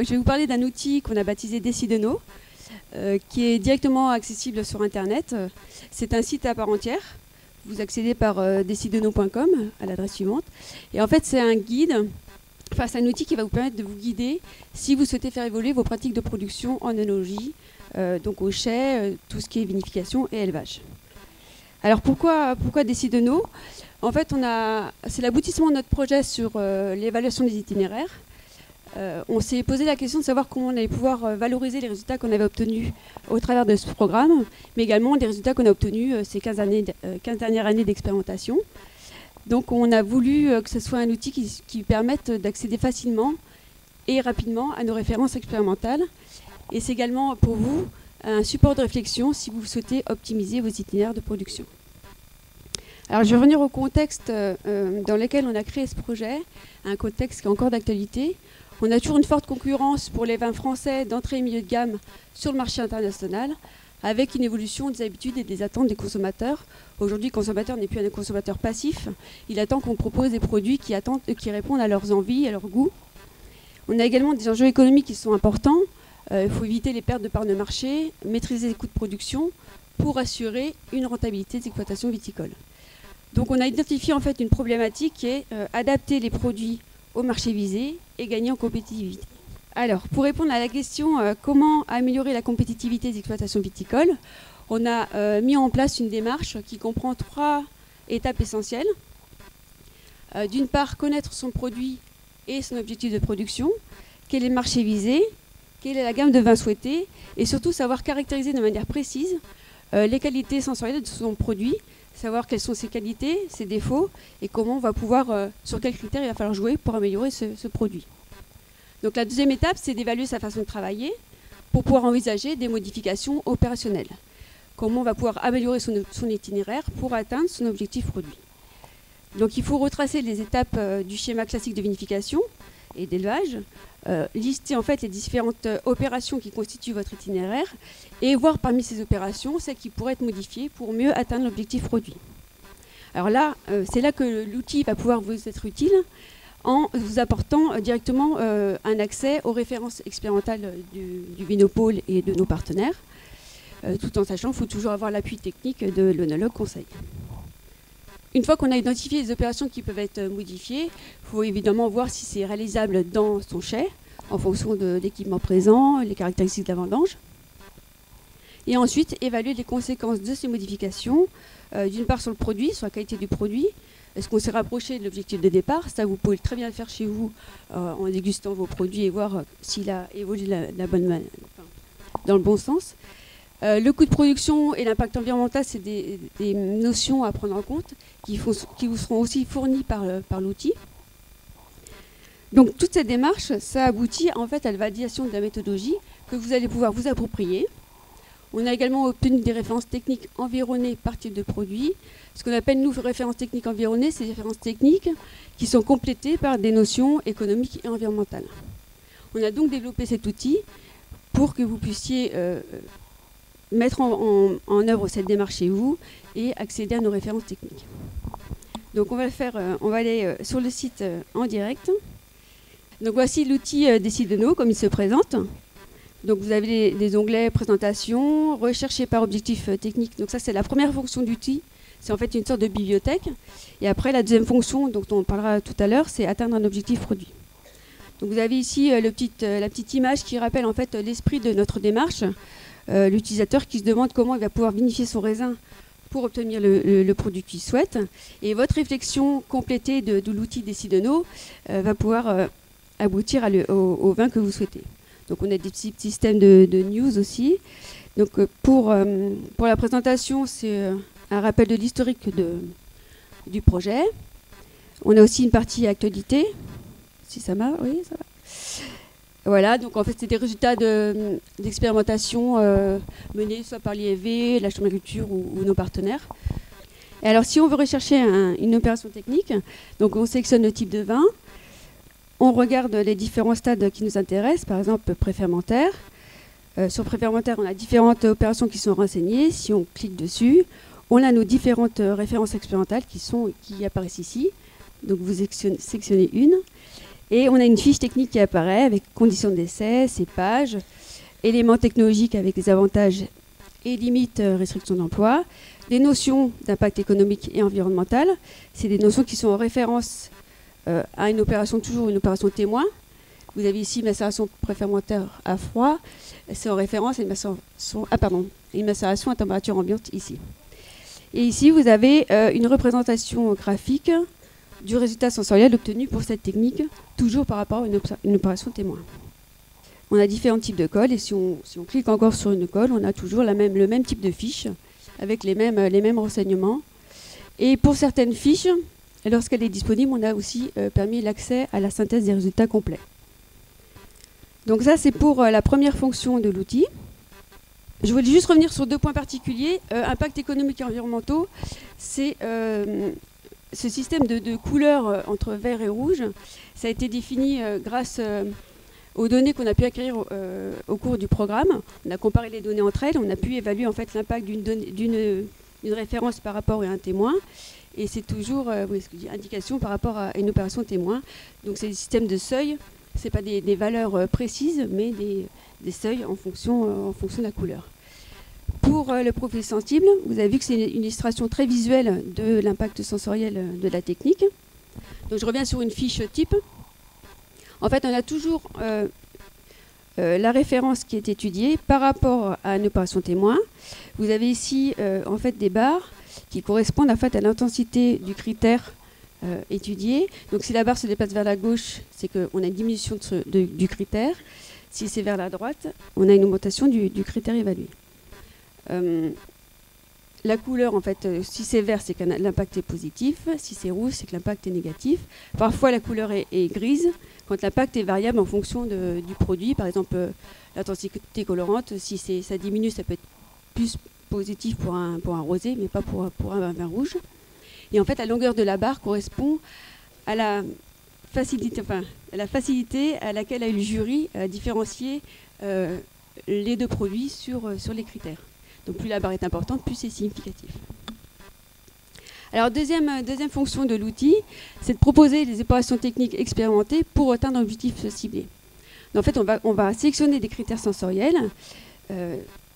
Je vais vous parler d'un outil qu'on a baptisé Decideno, qui est directement accessible sur Internet. C'est un site à part entière. Vous accédez par decideno.com à l'adresse suivante. Et en fait, c'est un guide, enfin, c'est un outil qui va vous permettre de vous guider si vous souhaitez faire évoluer vos pratiques de production en œnologie, donc au chai, tout ce qui est vinification et élevage. Alors pourquoi Decideno? En fait, c'est l'aboutissement de notre projet sur l'évaluation des itinéraires. On s'est posé la question de savoir comment on allait pouvoir valoriser les résultats qu'on avait obtenus au travers de ce programme, mais également les résultats qu'on a obtenus ces 15 dernières années d'expérimentation. Donc on a voulu que ce soit un outil qui permette d'accéder facilement et rapidement à nos références expérimentales. Et c'est également pour vous un support de réflexion si vous souhaitez optimiser vos itinéraires de production. Alors je vais revenir au contexte dans lequel on a créé ce projet, un contexte qui est encore d'actualité. On a toujours une forte concurrence pour les vins français d'entrée et milieu de gamme sur le marché international, avec une évolution des habitudes et des attentes des consommateurs. Aujourd'hui, le consommateur n'est plus un consommateur passif. Il attend qu'on propose des produits qui répondent à leurs envies, à leurs goûts. On a également des enjeux économiques qui sont importants. Il faut éviter les pertes de parts de marché, maîtriser les coûts de production pour assurer une rentabilité des exploitations viticoles. Donc on a identifié en fait une problématique qui est adapter les produits au marché visé et gagner en compétitivité. Alors, pour répondre à la question comment améliorer la compétitivité des exploitations viticoles, on a mis en place une démarche qui comprend 3 étapes essentielles. D'une part, connaître son produit et son objectif de production, quel est le marché visé, quelle est la gamme de vins souhaitée, et surtout savoir caractériser de manière précise les qualités sensorielles de son produit, savoir quelles sont ses qualités, ses défauts, et comment on va pouvoir, sur quels critères il va falloir jouer pour améliorer ce produit. Donc la deuxième étape, c'est d'évaluer sa façon de travailler pour pouvoir envisager des modifications opérationnelles. Comment on va pouvoir améliorer son itinéraire pour atteindre son objectif produit. Donc il faut retracer les étapes du schéma classique de vinification et d'élevage, lister en fait les différentes opérations qui constituent votre itinéraire et voir parmi ces opérations celles qui pourraient être modifiées pour mieux atteindre l'objectif produit. Alors là, c'est là que l'outil va pouvoir vous être utile en vous apportant directement un accès aux références expérimentales du Vinopôle et de nos partenaires, tout en sachant qu'il faut toujours avoir l'appui technique de l'œnologue conseil. Une fois qu'on a identifié les opérations qui peuvent être modifiées, il faut évidemment voir si c'est réalisable dans son chai, en fonction de l'équipement présent, les caractéristiques de la vendange. Et ensuite, évaluer les conséquences de ces modifications, d'une part sur le produit, sur la qualité du produit. Est-ce qu'on s'est rapproché de l'objectif de départ? Ça, vous pouvez très bien le faire chez vous en dégustant vos produits et voir s'il a évolué dans le bon sens. Le coût de production et l'impact environnemental, c'est des notions à prendre en compte qui vous seront aussi fournies par l'outil. Donc toute cette démarche, ça aboutit en fait à la validation de la méthodologie que vous allez pouvoir vous approprier. On a également obtenu des références techniques environnées par type de produit. Ce qu'on appelle, nous, références techniques environnées, c'est des références techniques qui sont complétées par des notions économiques et environnementales. On a donc développé cet outil pour que vous puissiez mettre en œuvre cette démarche chez vous et accéder à nos références techniques. Donc on va aller sur le site en direct. Donc voici l'outil Decideno comme il se présente. Donc vous avez les onglets présentation, rechercher par objectif technique. Donc ça c'est la première fonction d'outil. C'est en fait une sorte de bibliothèque. Et après la deuxième fonction dont on parlera tout à l'heure, c'est atteindre un objectif produit. Donc vous avez ici la petite image qui rappelle en fait l'esprit de notre démarche. L'utilisateur qui se demande comment il va pouvoir vinifier son raisin pour obtenir le produit qu'il souhaite. Et votre réflexion complétée de l'outil Decideno va pouvoir aboutir au vin que vous souhaitez. Donc on a des petits systèmes de news aussi. Donc pour la présentation, c'est un rappel de l'historique du projet. On a aussi une partie actualité. Si ça marche, oui, ça va. Voilà, donc en fait, c'est des résultats d'expérimentation menés soit par l'IFV, la Chambre d'agriculture ou nos partenaires. Et alors, si on veut rechercher une opération technique, donc on sélectionne le type de vin, on regarde les différents stades qui nous intéressent, par exemple préfermentaire. Sur préfermentaire, on a différentes opérations qui sont renseignées. Si on clique dessus, on a nos différentes références expérimentales qui apparaissent ici. Donc vous sélectionnez une. Et on a une fiche technique qui apparaît avec conditions d'essai, cépage, éléments technologiques avec des avantages et limites, restrictions d'emploi, des notions d'impact économique et environnemental. C'est des notions qui sont en référence à une opération, toujours une opération témoin. Vous avez ici macération préférmentaire à froid. C'est en référence à une macération à température ambiante ici. Et ici, vous avez une représentation graphique du résultat sensoriel obtenu pour cette technique, toujours par rapport à une opération témoin. On a différents types de colle, et si on clique encore sur une colle, on a toujours le même type de fiche, avec les mêmes renseignements. Et pour certaines fiches, lorsqu'elle est disponible, on a aussi permis l'accès à la synthèse des résultats complets. Donc ça, c'est pour la première fonction de l'outil. Je voulais juste revenir sur 2 points particuliers. Impact économique et environnementaux, c'est ce système de couleurs entre vert et rouge. Ça a été défini grâce aux données qu'on a pu acquérir au cours du programme. On a comparé les données entre elles, on a pu évaluer en fait l'impact d'une référence par rapport à un témoin. Et c'est toujours indication par rapport à une opération témoin. Donc c'est des systèmes de seuil. Ce n'est pas des valeurs précises, mais des seuils en fonction de la couleur. Pour le profil sensible, vous avez vu que c'est une illustration très visuelle de l'impact sensoriel de la technique. Donc je reviens sur une fiche type. En fait, on a toujours la référence qui est étudiée par rapport à une opération témoin. Vous avez ici en fait des barres qui correspondent en fait à l'intensité du critère étudié. Donc si la barre se déplace vers la gauche, c'est qu'on a une diminution du critère. Si c'est vers la droite, on a une augmentation du critère évalué. La couleur, en fait, si c'est vert, c'est que l'impact est positif. Si c'est rouge, c'est que l'impact est négatif. Parfois, la couleur est grise quand l'impact est variable en fonction du produit. Par exemple, l'intensité colorante, si ça diminue, ça peut être plus positif pour un rosé, mais pas pour un vin rouge. Et en fait, la longueur de la barre correspond à la facilité à laquelle a eu le jury à différencier les 2 produits sur les critères. Donc plus la barre est importante, plus c'est significatif. Alors deuxième fonction de l'outil, c'est de proposer des opérations techniques expérimentées pour atteindre un objectif ciblé. Donc, en fait, on va sélectionner des critères sensoriels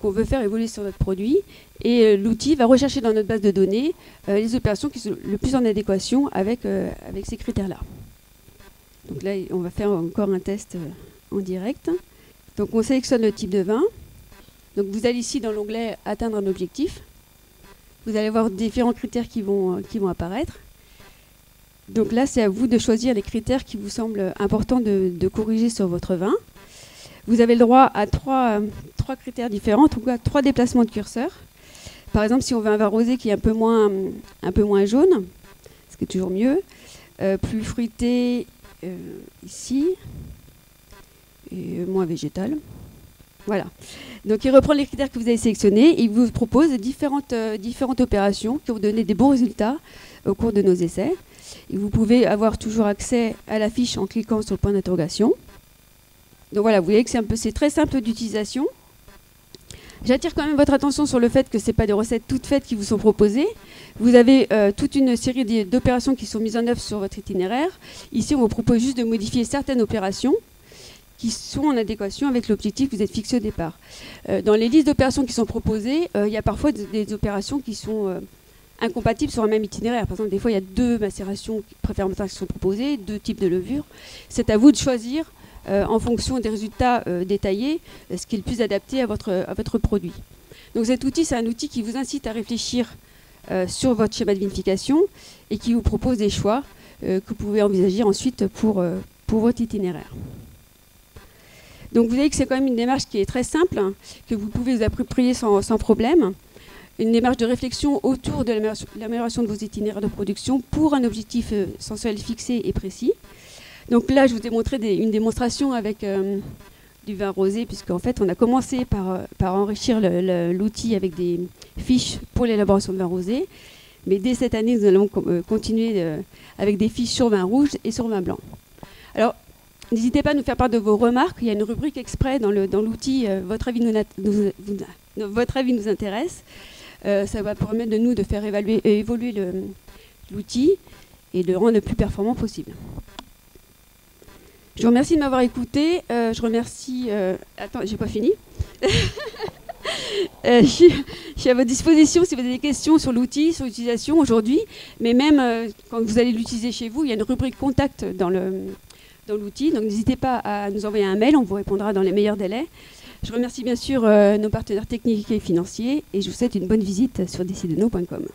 qu'on veut faire évoluer sur notre produit, et l'outil va rechercher dans notre base de données les opérations qui sont le plus en adéquation avec ces critères-là. Donc là, on va faire encore un test en direct. Donc on sélectionne le type de vin. Donc vous allez ici dans l'onglet « Atteindre un objectif ». Vous allez voir différents critères qui vont apparaître. Donc là, c'est à vous de choisir les critères qui vous semblent importants de corriger sur votre vin. Vous avez le droit à 3 critères différents, en tout cas 3 déplacements de curseur. Par exemple, si on veut un vin rosé qui est un peu moins jaune, ce qui est toujours mieux, plus fruité ici, et moins végétal. Voilà. Donc il reprend les critères que vous avez sélectionnés et il vous propose différentes opérations qui vont donner des bons résultats au cours de nos essais. Et vous pouvez avoir toujours accès à la fiche en cliquant sur le point d'interrogation. Donc voilà, vous voyez que c'est très simple d'utilisation. J'attire quand même votre attention sur le fait que ce n'est pas des recettes toutes faites qui vous sont proposées. Vous avez toute une série d'opérations qui sont mises en œuvre sur votre itinéraire. Ici, on vous propose juste de modifier certaines opérations qui sont en adéquation avec l'objectif que vous êtes fixé au départ. Dans les listes d'opérations qui sont proposées, il y a parfois des opérations qui sont incompatibles sur un même itinéraire. Par exemple, des fois, il y a 2 macérations préférentielles qui sont proposées, 2 types de levures. C'est à vous de choisir, en fonction des résultats détaillés, ce qui est le plus adapté à votre produit. Donc cet outil, c'est un outil qui vous incite à réfléchir sur votre schéma de vinification et qui vous propose des choix que vous pouvez envisager ensuite pour votre itinéraire. Donc vous voyez que c'est quand même une démarche qui est très simple, hein, que vous pouvez vous approprier sans problème. Une démarche de réflexion autour de l'amélioration de vos itinéraires de production pour un objectif sensoriel fixé et précis. Donc là, je vous ai montré une démonstration avec du vin rosé, puisqu'en fait, on a commencé par enrichir l'outil avec des fiches pour l'élaboration de vin rosé. Mais dès cette année, nous allons continuer avec des fiches sur vin rouge et sur vin blanc. Alors, n'hésitez pas à nous faire part de vos remarques. Il y a une rubrique exprès dans l'outil votre avis nous intéresse. Ça va permettre de nous de faire évoluer l'outil et de le rendre le plus performant possible. Je vous remercie de m'avoir écouté. Je remercie... Attends, j'ai pas fini. Je suis à votre disposition si vous avez des questions sur l'outil, sur l'utilisation aujourd'hui. Mais même quand vous allez l'utiliser chez vous, il y a une rubrique contact dans l'outil. Donc n'hésitez pas à nous envoyer un mail, on vous répondra dans les meilleurs délais. Je remercie bien sûr nos partenaires techniques et financiers et je vous souhaite une bonne visite sur decideno.com.